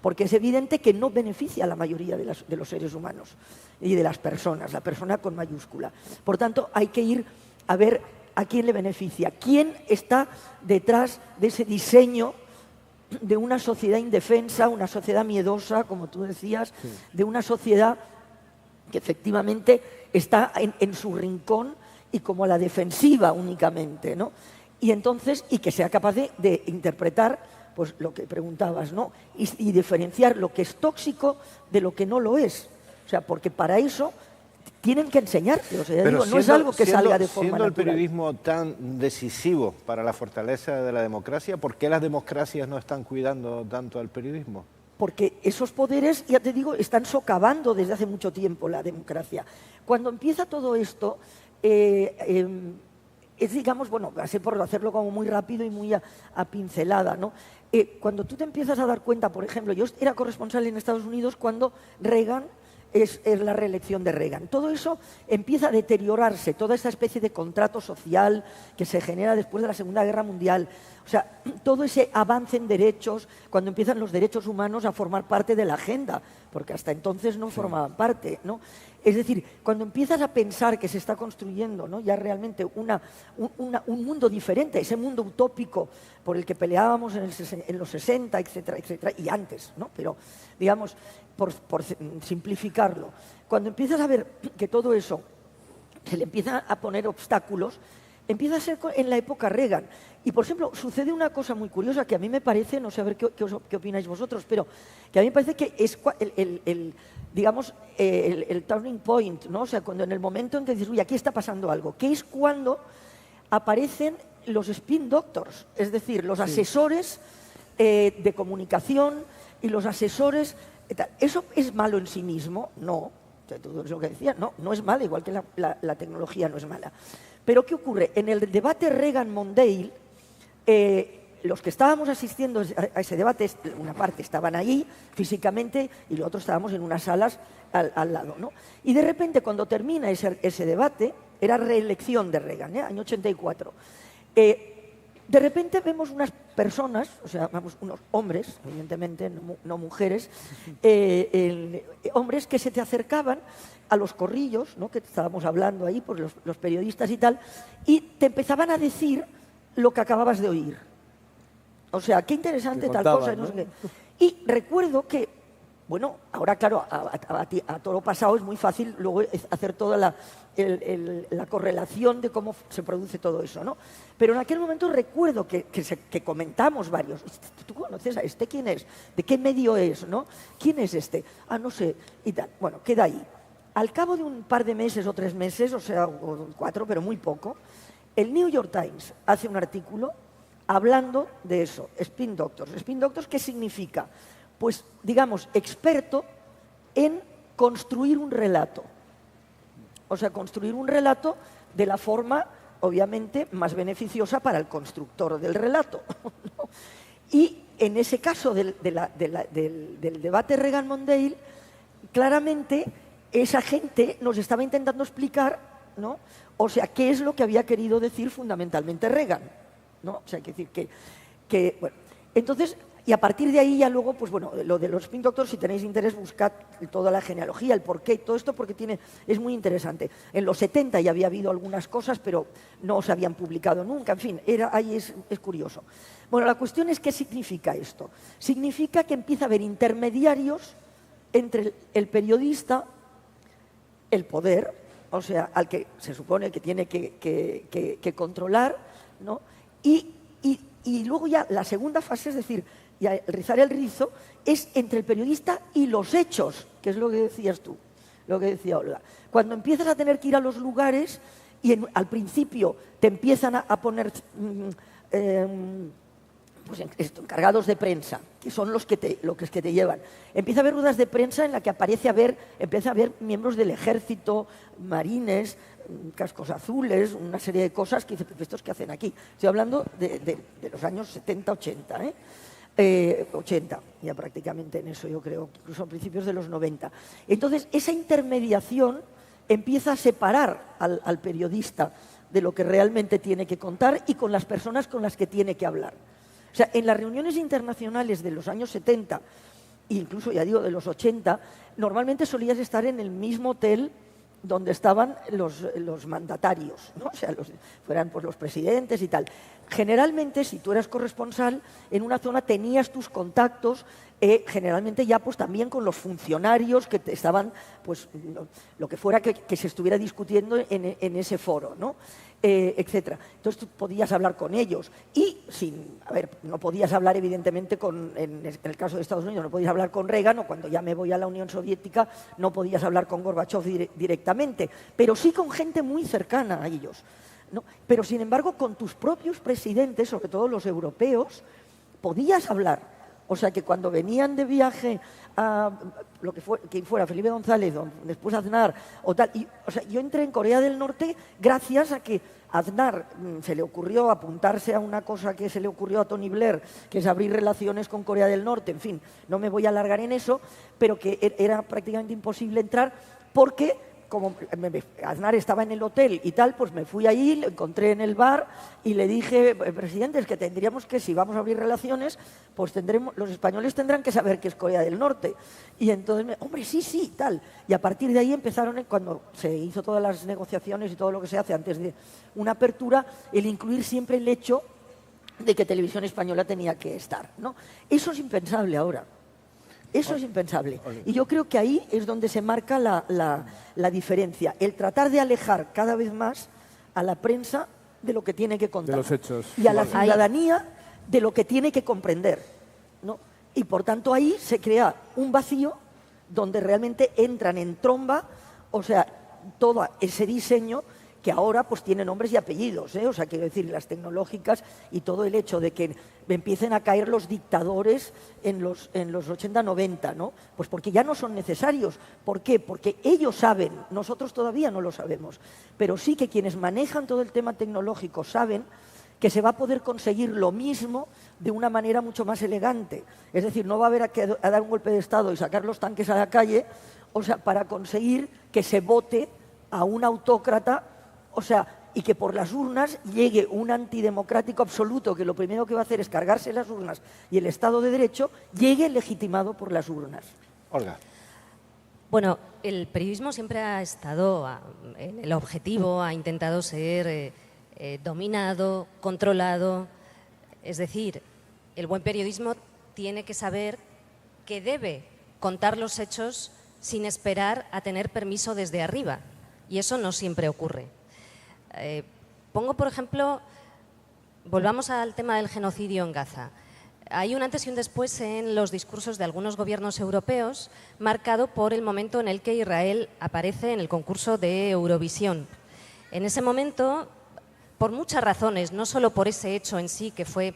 Porque es evidente que no beneficia a la mayoría de los seres humanos y de las personas, la persona con mayúscula. Por tanto, hay que ir a ver a quién le beneficia, quién está detrás de ese diseño de una sociedad indefensa, una sociedad miedosa, como tú decías, de una sociedad que efectivamente está en su rincón y como a la defensiva únicamente, ¿no? Y entonces, y que sea capaz de interpretar, pues lo que preguntabas, ¿no? Y diferenciar lo que es tóxico de lo que no lo es. O sea, porque para eso tienen que enseñarte. O sea, ya digo, no es algo que salga de forma siendo el natural. periodismo tan decisivo para la fortaleza de la democracia, ¿por qué las democracias no están cuidando tanto al periodismo? Porque esos poderes, ya te digo, están socavando desde hace mucho tiempo la democracia. Cuando empieza todo esto, es, digamos, bueno, así por hacerlo como muy rápido y muy a pincelada, ¿no? Cuando tú te empiezas a dar cuenta, por ejemplo, yo era corresponsal en Estados Unidos cuando Reagan es la reelección de Reagan. Todo eso empieza a deteriorarse, toda esa especie de contrato social que se genera después de la Segunda Guerra Mundial. O sea, todo ese avance en derechos, cuando empiezan los derechos humanos a formar parte de la agenda, porque hasta entonces no formaban parte, ¿no? Es decir, cuando empiezas a pensar que se está construyendo, ¿no?, ya realmente un mundo diferente, ese mundo utópico por el que peleábamos en los 60, etcétera, etcétera, y antes, ¿no? Pero, digamos, por simplificarlo, cuando empiezas a ver que todo eso se le empieza a poner obstáculos, empieza a ser en la época Reagan. Y, por ejemplo, sucede una cosa muy curiosa que a mí me parece, no sé a ver qué opináis vosotros, pero que a mí me parece que es digamos, el turning point, ¿no? O sea, cuando en el momento en que dices, uy, aquí está pasando algo, que es cuando aparecen los spin doctors, es decir, los asesores de comunicación y los asesores... ¿Eso es malo en sí mismo? No. Todo eso que decía, no es malo, igual que la tecnología no es mala. Pero ¿qué ocurre? En el debate Reagan-Mondale, los que estábamos asistiendo a ese debate, una parte estaban allí físicamente y los otros estábamos en unas salas al lado, ¿no? Y de repente, cuando termina ese debate, era reelección de Reagan, año 84, de repente vemos unas personas, o sea, vamos, unos hombres, evidentemente, no mujeres, hombres que se te acercaban a los corrillos, ¿no?, que estábamos hablando ahí, pues los periodistas y tal, y te empezaban a decir lo que acababas de oír. O sea, qué interesante tal cosa. ¿No? Y recuerdo que, bueno, ahora claro, a todo lo pasado es muy fácil luego hacer toda la correlación de cómo se produce todo eso, ¿no? Pero en aquel momento recuerdo que comentamos varios. ¿Tú conoces a este? ¿Quién es? ¿De qué medio es? ¿No? ¿Quién es este? Ah, no sé. Y tal. Bueno, queda ahí. Al cabo de un par de meses o 3 meses, o sea, o 4, pero muy poco, el New York Times hace un artículo hablando de eso, spin doctors. Spin doctors, ¿qué significa? Pues, digamos, experto en construir un relato. O sea, construir un relato de la forma, obviamente, más beneficiosa para el constructor del relato. ¿No? Y en ese caso del debate Reagan-Mondale, claramente esa gente nos estaba intentando explicar, ¿no?, o sea, qué es lo que había querido decir fundamentalmente Reagan, ¿no? O sea, hay que decir que bueno, entonces, y a partir de ahí ya luego, pues bueno, lo de los spin doctors, si tenéis interés, buscad toda la genealogía, el porqué y todo esto, porque es muy interesante. En los 70 ya había habido algunas cosas, pero no se habían publicado nunca, en fin, ahí es curioso. Bueno, la cuestión es, ¿qué significa esto? Significa que empieza a haber intermediarios entre el periodista, el poder, o sea, al que se supone que tiene que controlar, ¿no? Y luego ya la segunda fase, es decir, ya rizar el rizo, es entre el periodista y los hechos, que es lo que decías tú, lo que decía Olga. Cuando empiezas a tener que ir a los lugares y al principio te empiezan a poner pues encargados de prensa, que son los que te llevan. Empieza a haber ruedas de prensa en la que empieza a haber miembros del ejército, marines, cascos azules, una serie de cosas que dicen, ¿estos qué hacen aquí? Estoy hablando de los años 70, 80, 80, ya prácticamente en eso yo creo, incluso a principios de los 90. Entonces, esa intermediación empieza a separar al periodista de lo que realmente tiene que contar y con las personas con las que tiene que hablar. O sea, en las reuniones internacionales de los años 70, incluso ya digo de los 80, normalmente solías estar en el mismo hotel donde estaban los mandatarios, ¿no? O sea, fueran pues, los presidentes y tal. Generalmente, si tú eras corresponsal, en una zona tenías tus contactos, generalmente ya pues también con los funcionarios que te estaban, pues lo que fuera que se estuviera discutiendo en ese foro, ¿no? Etcétera. Entonces tú podías hablar con ellos y no podías hablar evidentemente en el caso de Estados Unidos no podías hablar con Reagan, o cuando ya me voy a la Unión Soviética no podías hablar con Gorbachev directamente, pero sí con gente muy cercana a ellos, ¿no? Pero sin embargo con tus propios presidentes, sobre todo los europeos, podías hablar. O sea que cuando venían de viaje a quien fuera Felipe González, después Aznar o tal, o sea, yo entré en Corea del Norte gracias a que a Aznar se le ocurrió apuntarse a una cosa que se le ocurrió a Tony Blair, que es abrir relaciones con Corea del Norte. En fin, no me voy a alargar en eso, pero que era prácticamente imposible entrar porque como Aznar estaba en el hotel y tal, pues me fui allí, lo encontré en el bar y le dije, presidente, es que tendríamos que, si vamos a abrir relaciones, pues los españoles tendrán que saber que es Corea del Norte. Y entonces, hombre, sí, tal. Y a partir de ahí empezaron, cuando se hizo todas las negociaciones y todo lo que se hace antes de una apertura, el incluir siempre el hecho de que Televisión Española tenía que estar, ¿no? Eso es impensable ahora. Eso es impensable. Y yo creo que ahí es donde se marca la diferencia. El tratar de alejar cada vez más a la prensa de lo que tiene que contar. De los hechos. Y a la ciudadanía de lo que tiene que comprender, ¿no? Y por tanto ahí se crea un vacío donde realmente entran en tromba, o sea, todo ese diseño que ahora pues tiene nombres y apellidos, ¿eh? O sea, quiero decir, las tecnológicas y todo el hecho de que empiecen a caer los dictadores en los 80, 90, ¿no? Pues porque ya no son necesarios. ¿Por qué? Porque ellos saben, nosotros todavía no lo sabemos, pero sí que quienes manejan todo el tema tecnológico saben que se va a poder conseguir lo mismo de una manera mucho más elegante. Es decir, no va a haber que dar un golpe de Estado y sacar los tanques a la calle, o sea, para conseguir que se vote a un autócrata, o sea, y que por las urnas llegue un antidemocrático absoluto que lo primero que va a hacer es cargarse las urnas y el Estado de Derecho llegue legitimado por las urnas. Olga. Bueno, el periodismo siempre ha estado en el objetivo, ha intentado ser dominado, controlado. Es decir, el buen periodismo tiene que saber que debe contar los hechos sin esperar a tener permiso desde arriba. Y eso no siempre ocurre. Pongo, por ejemplo, volvamos al tema del genocidio en Gaza. Hay un antes y un después en los discursos de algunos gobiernos europeos, marcado por el momento en el que Israel aparece en el concurso de Eurovisión. En ese momento, por muchas razones, no solo por ese hecho en sí, que fue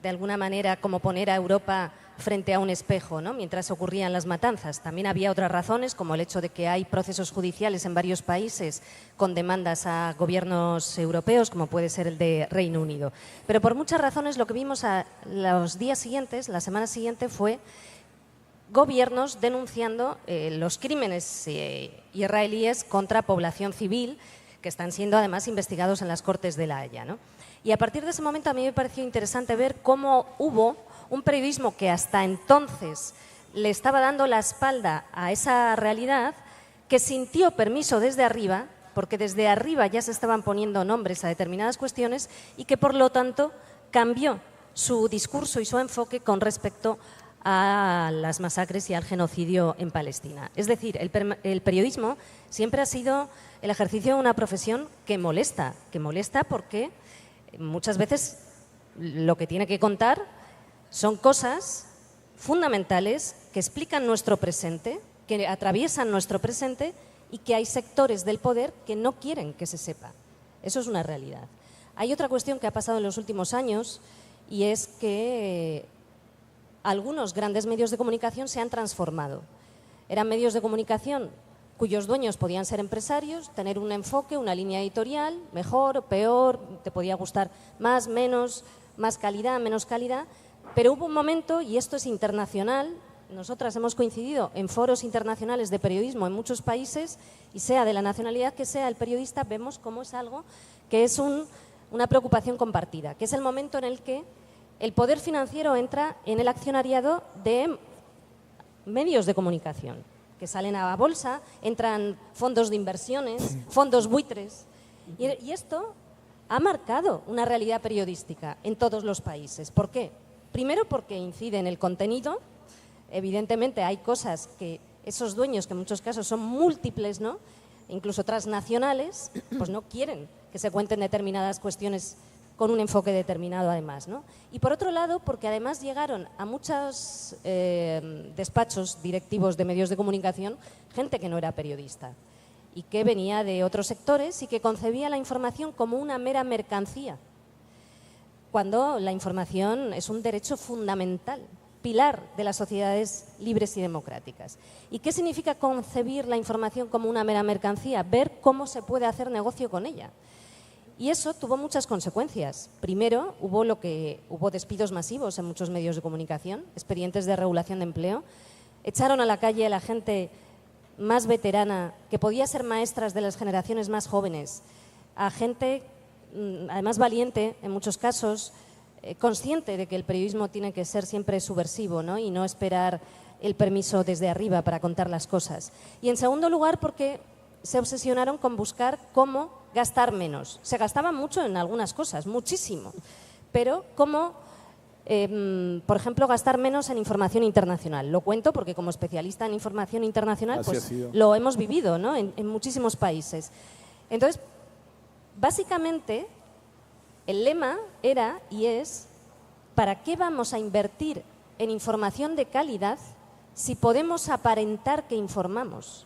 de alguna manera como poner a Europa frente a un espejo, ¿no? Mientras ocurrían las matanzas. También había otras razones, como el hecho de que hay procesos judiciales en varios países con demandas a gobiernos europeos, como puede ser el de Reino Unido. Pero por muchas razones lo que vimos a los días siguientes, la semana siguiente, fue gobiernos denunciando los crímenes israelíes contra población civil, que están siendo además investigados en las Cortes de La Haya, ¿no? Y a partir de ese momento a mí me pareció interesante ver cómo hubo un periodismo que hasta entonces le estaba dando la espalda a esa realidad, que sintió permiso desde arriba, porque desde arriba ya se estaban poniendo nombres a determinadas cuestiones, y que por lo tanto cambió su discurso y su enfoque con respecto a las masacres y al genocidio en Palestina. Es decir, el periodismo siempre ha sido el ejercicio de una profesión que molesta porque muchas veces lo que tiene que contar son cosas fundamentales que explican nuestro presente, que atraviesan nuestro presente y que hay sectores del poder que no quieren que se sepa. Eso es una realidad. Hay otra cuestión que ha pasado en los últimos años y es que algunos grandes medios de comunicación se han transformado. Eran medios de comunicación cuyos dueños podían ser empresarios, tener un enfoque, una línea editorial, mejor, peor, te podía gustar más, menos, más calidad, menos calidad, pero hubo un momento, y esto es internacional, nosotras hemos coincidido en foros internacionales de periodismo en muchos países, y sea de la nacionalidad que sea el periodista, vemos cómo es algo que es una preocupación compartida, que es el momento en el que el poder financiero entra en el accionariado de medios de comunicación, que salen a la bolsa, entran fondos de inversiones, fondos buitres, y esto ha marcado una realidad periodística en todos los países. ¿Por qué? Primero porque incide en el contenido. Evidentemente hay cosas que esos dueños, que en muchos casos son múltiples, ¿no?, incluso transnacionales, pues no quieren que se cuenten determinadas cuestiones con un enfoque determinado además, ¿no? Y por otro lado, porque además llegaron a muchos despachos directivos de medios de comunicación gente que no era periodista y que venía de otros sectores y que concebía la información como una mera mercancía, cuando la información es un derecho fundamental, pilar de las sociedades libres y democráticas. ¿Y qué significa concebir la información como una mera mercancía? Ver cómo se puede hacer negocio con ella. Y eso tuvo muchas consecuencias. Primero, hubo despidos masivos en muchos medios de comunicación, expedientes de regulación de empleo. Echaron a la calle a la gente más veterana, que podía ser maestras de las generaciones más jóvenes, a gente, además valiente en muchos casos, consciente de que el periodismo tiene que ser siempre subversivo, ¿no?, y no esperar el permiso desde arriba para contar las cosas. Y en segundo lugar, porque se obsesionaron con buscar cómo gastar menos. Se gastaba mucho en algunas cosas, muchísimo, pero cómo, por ejemplo, gastar menos en información internacional. Lo cuento porque como especialista en información internacional pues lo hemos vivido, ¿no?, en muchísimos países. Entonces, básicamente, el lema era y es: ¿para qué vamos a invertir en información de calidad si podemos aparentar que informamos,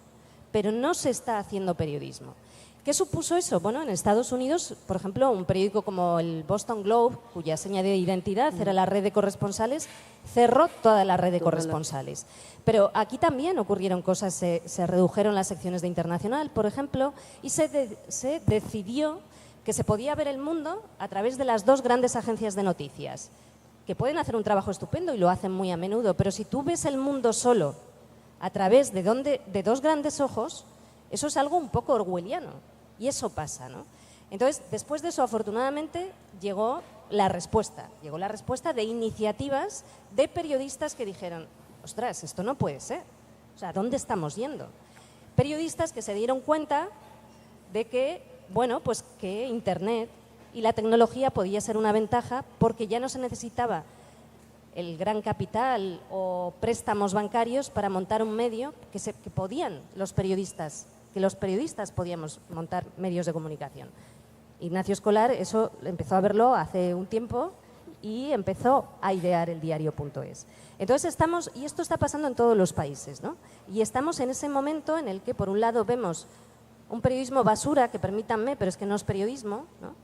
pero no se está haciendo periodismo? ¿Qué supuso eso? Bueno, en Estados Unidos, por ejemplo, un periódico como el Boston Globe, cuya seña de identidad era la red de corresponsales, cerró toda la red de corresponsales. Pero aquí también ocurrieron cosas, se redujeron las secciones de internacional, por ejemplo, y se decidió que se podía ver el mundo a través de las dos grandes agencias de noticias, que pueden hacer un trabajo estupendo y lo hacen muy a menudo, pero si tú ves el mundo solo a través de dos grandes ojos, eso es algo un poco orwelliano, y eso pasa, ¿no? Entonces, después de eso, afortunadamente, llegó la respuesta de iniciativas de periodistas que dijeron: ostras, esto no puede ser, o sea, ¿dónde estamos yendo? Periodistas que se dieron cuenta de que, bueno, pues que Internet y la tecnología podía ser una ventaja, porque ya no se necesitaba el gran capital o préstamos bancarios para montar un medio, que podían los periodistas podíamos montar medios de comunicación. Ignacio Escolar eso empezó a verlo hace un tiempo y empezó a idear el diario.es. Entonces y esto está pasando en todos los países, ¿no? Y estamos en ese momento en el que, por un lado, vemos un periodismo basura, que permítanme, pero es que no es periodismo, ¿no?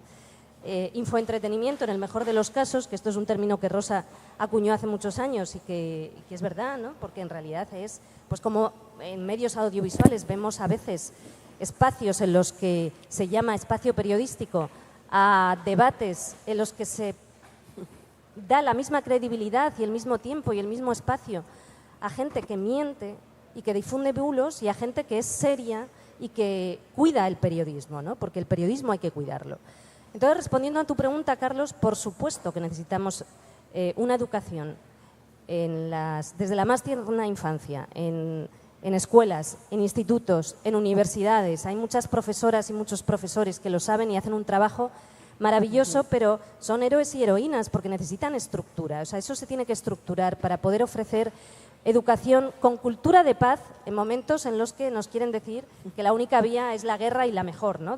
Infoentretenimiento en el mejor de los casos, que esto es un término que Rosa acuñó hace muchos años y que es verdad, ¿no?, porque en realidad es, pues como en medios audiovisuales vemos a veces espacios en los que se llama espacio periodístico a debates en los que se da la misma credibilidad y el mismo tiempo y el mismo espacio a gente que miente y que difunde bulos y a gente que es seria y que cuida el periodismo, ¿no?, porque el periodismo hay que cuidarlo. Entonces, respondiendo a tu pregunta, Carlos, por supuesto que necesitamos una educación desde la más tierna infancia, en escuelas, en institutos, en universidades. Hay muchas profesoras y muchos profesores que lo saben y hacen un trabajo maravilloso, pero son héroes y heroínas porque necesitan estructura. O sea, eso se tiene que estructurar para poder ofrecer educación con cultura de paz en momentos en los que nos quieren decir que la única vía es la guerra y la mejor, ¿no?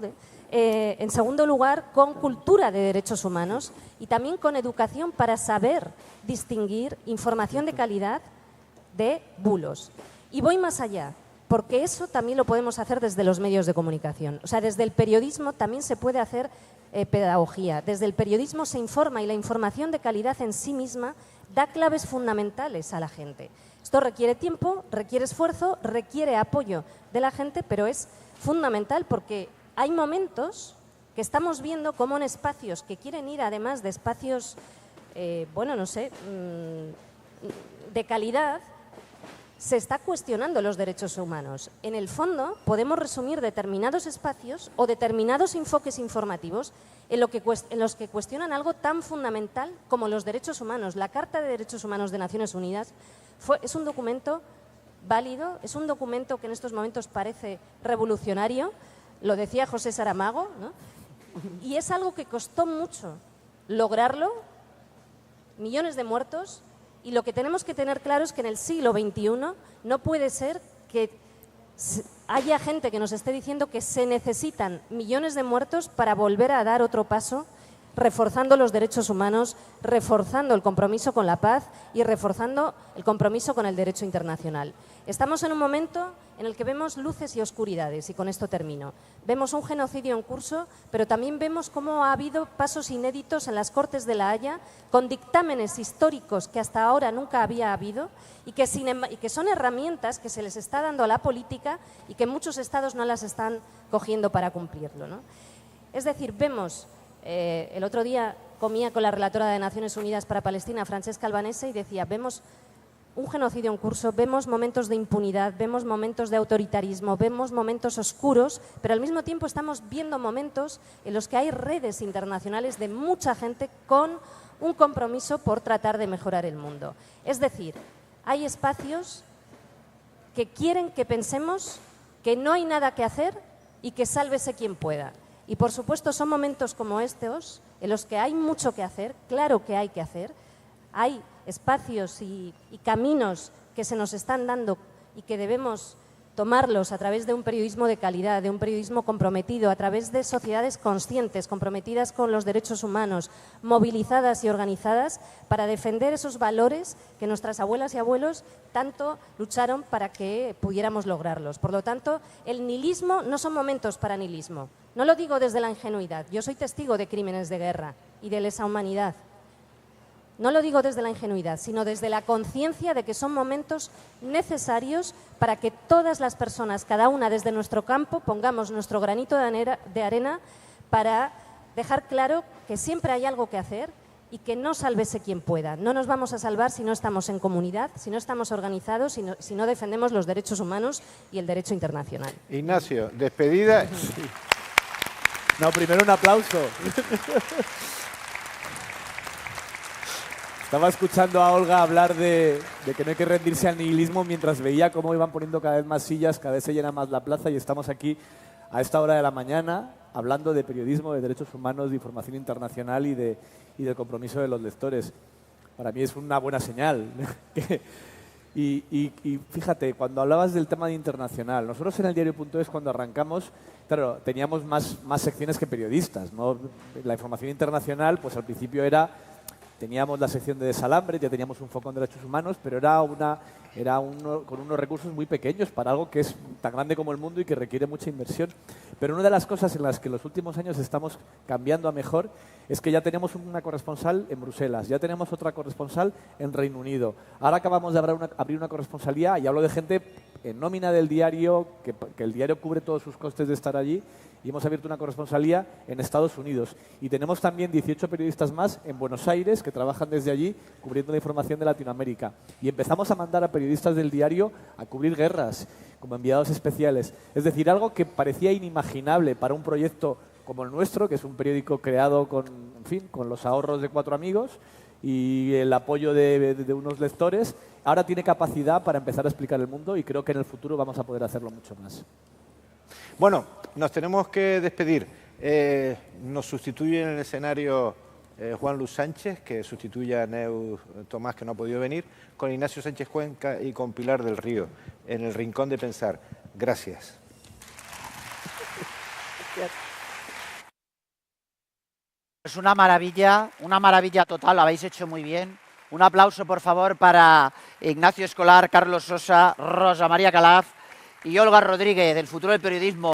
En segundo lugar, con cultura de derechos humanos y también con educación para saber distinguir información de calidad de bulos. Y voy más allá. porque eso también lo podemos hacer desde los medios de comunicación. O sea, desde el periodismo también se puede hacer pedagogía. Desde el periodismo se informa y la información de calidad en sí misma da claves fundamentales a la gente. Esto requiere tiempo, requiere esfuerzo, requiere apoyo de la gente, pero es fundamental porque hay momentos que estamos viendo cómo en espacios que quieren ir, además de espacios, bueno, no sé, de calidad, se está cuestionando los derechos humanos. En el fondo, podemos resumir determinados espacios o determinados enfoques informativos en los que cuestionan algo tan fundamental como los derechos humanos. La Carta de Derechos Humanos de Naciones Unidas es un documento válido, es un documento que en estos momentos parece revolucionario, lo decía José Saramago, ¿no? Y es algo que costó mucho lograrlo, millones de muertos. Y lo que tenemos que tener claro es que en el siglo XXI no puede ser que haya gente que nos esté diciendo que se necesitan millones de muertos para volver a dar otro paso, reforzando los derechos humanos, reforzando el compromiso con la paz y reforzando el compromiso con el derecho internacional. Estamos en un momento en el que vemos luces y oscuridades, y con esto termino. Vemos un genocidio en curso, pero también vemos cómo ha habido pasos inéditos en las Cortes de La Haya, con dictámenes históricos que hasta ahora nunca había habido y que son herramientas que se les está dando a la política y que muchos estados no las están cogiendo para cumplirlo, ¿no? Es decir, vemos, el otro día comía con la relatora de Naciones Unidas para Palestina, Francesca Albanese, y decía, vemos un genocidio en curso, vemos momentos de impunidad, vemos momentos de autoritarismo, vemos momentos oscuros, pero al mismo tiempo estamos viendo momentos en los que hay redes internacionales de mucha gente con un compromiso por tratar de mejorar el mundo. Es decir, hay espacios que quieren que pensemos que no hay nada que hacer y que sálvese quien pueda. Y por supuesto son momentos como estos en los que hay mucho que hacer, claro que hay que hacer, hay espacios y caminos que se nos están dando y que debemos tomarlos a través de un periodismo de calidad, de un periodismo comprometido, a través de sociedades conscientes, comprometidas con los derechos humanos, movilizadas y organizadas para defender esos valores que nuestras abuelas y abuelos tanto lucharon para que pudiéramos lograrlos. Por lo tanto, el nihilismo no son momentos para nihilismo. No lo digo desde la ingenuidad. Yo soy testigo de crímenes de guerra y de lesa humanidad. No lo digo desde la ingenuidad, sino desde la conciencia de que son momentos necesarios para que todas las personas, cada una desde nuestro campo, pongamos nuestro granito de arena para dejar claro que siempre hay algo que hacer y que no sálvese quien pueda. No nos vamos a salvar si no estamos en comunidad, si no estamos organizados, si no defendemos los derechos humanos y el derecho internacional. Ignacio, despedida. No, primero un aplauso. Estaba escuchando a Olga hablar de que no hay que rendirse al nihilismo mientras veía cómo iban poniendo cada vez más sillas, cada vez se llena más la plaza y estamos aquí a esta hora de la mañana hablando de periodismo, de derechos humanos, de información internacional y del compromiso de los lectores. Para mí es una buena señal. Y fíjate, cuando hablabas del tema de internacional, nosotros en el diario.es cuando arrancamos, claro, teníamos más secciones que periodistas, ¿no? La información internacional, pues al principio teníamos la sección de Desalambre, ya teníamos un foco en derechos humanos, pero con unos recursos muy pequeños para algo que es tan grande como el mundo y que requiere mucha inversión. Pero una de las cosas en las que en los últimos años estamos cambiando a mejor es que ya tenemos una corresponsal en Bruselas, ya tenemos otra corresponsal en Reino Unido. Ahora acabamos de abrir una corresponsalía, y hablo de gente en nómina del diario, que el diario cubre todos sus costes de estar allí, y hemos abierto una corresponsalía en Estados Unidos. Y tenemos también 18 periodistas más en Buenos Aires que trabajan desde allí cubriendo la información de Latinoamérica. Y empezamos a mandar a periodistas del diario a cubrir guerras como enviados especiales. Es decir, algo que parecía inimaginable para un proyecto como el nuestro, que es un periódico creado con los ahorros de 4 amigos y el apoyo de unos lectores, ahora tiene capacidad para empezar a explicar el mundo y creo que en el futuro vamos a poder hacerlo mucho más. Bueno, nos tenemos que despedir. Nos sustituye en el escenario Juan Luis Sánchez, que sustituye a Neus Tomás, que no ha podido venir, con Ignacio Sánchez Cuenca y con Pilar del Río, en el Rincón de Pensar. Gracias. Es una maravilla total, lo habéis hecho muy bien. Un aplauso, por favor, para Ignacio Escolar, Carlos Sosa, Rosa María Calaf y Olga Rodríguez, del futuro del periodismo.